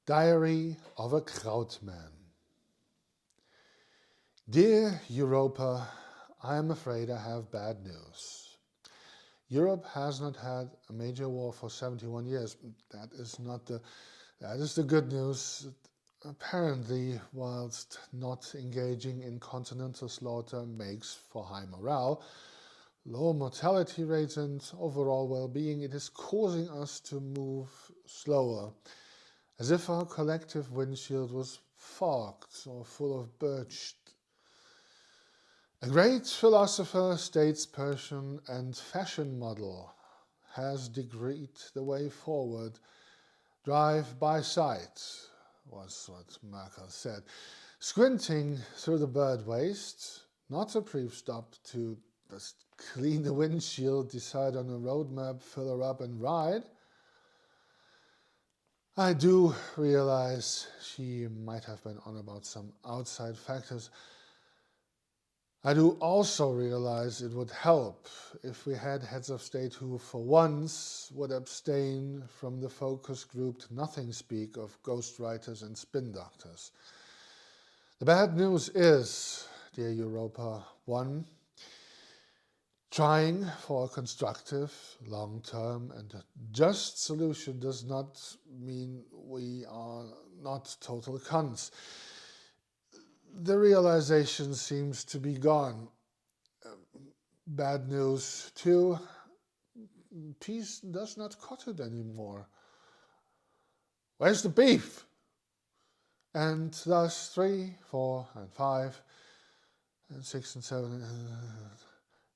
Diary of a Kraut Man. Dear Europa, I am afraid I have bad news. Europe has not had a major war for 71 years. That is the good news. Apparently, whilst not engaging in continental slaughter makes for high morale, low mortality rates and overall well-being, it is causing us to move slower, as if our collective windshield was fogged or full of birch. A great philosopher, statesperson, and fashion model has decreed the way forward. Drive by sight, was what Merkel said. Squinting through the bird waste, not a brief stop to just clean the windshield, decide on a roadmap, fill her up and ride. I do realize she might have been on about some outside factors. I do also realize it would help if we had heads of state who, for once, would abstain from the focus-grouped nothing speak of ghostwriters and spin doctors. The bad news is, dear Europa, one, trying for a constructive, long-term and just solution does not mean we are not total cunts. The realization seems to be gone. Bad news two, peace does not cut it anymore. Where's the beef? And thus 3, 4, and 5, and 6 and 7.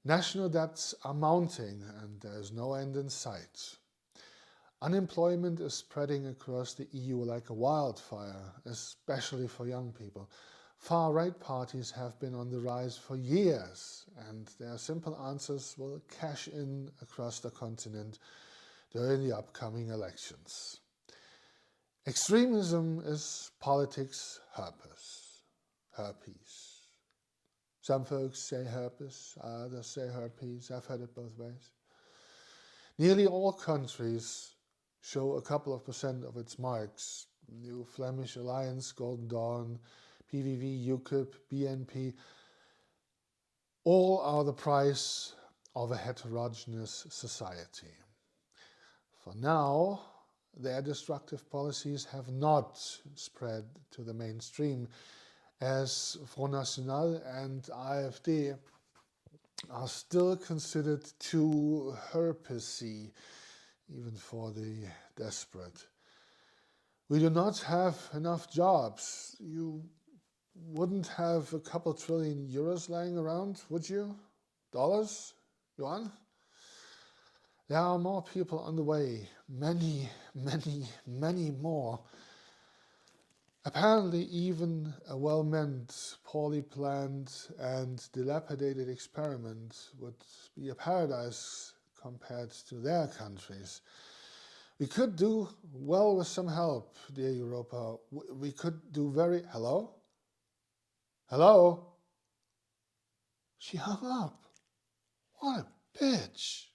National debts are mounting and there is no end in sight. Unemployment is spreading across the EU like a wildfire, especially for young people. Far-right parties have been on the rise for years, and their simple answers will cash in across the continent during the upcoming elections. Extremism is politics herpes. Some folks say herpes, others say herpes. I've heard it both ways. Nearly all countries show a couple of % of its marks. New Flemish Alliance, Golden Dawn, PVV, UKIP, BNP, all are the price of a heterogeneous society. For now, their destructive policies have not spread to the mainstream, as Front National and AfD are still considered too herpesy, even for the desperate. We do not have enough jobs. You wouldn't have a couple trillion euros lying around, would you? Dollars? Yuan? There are more people on the way. Many, many, many more. Apparently even a well-meant, poorly planned and dilapidated experiment would be a paradise compared to their countries. We could do well with some help, dear Europa. We could do very... Hello? Hello? She hung up. What a bitch.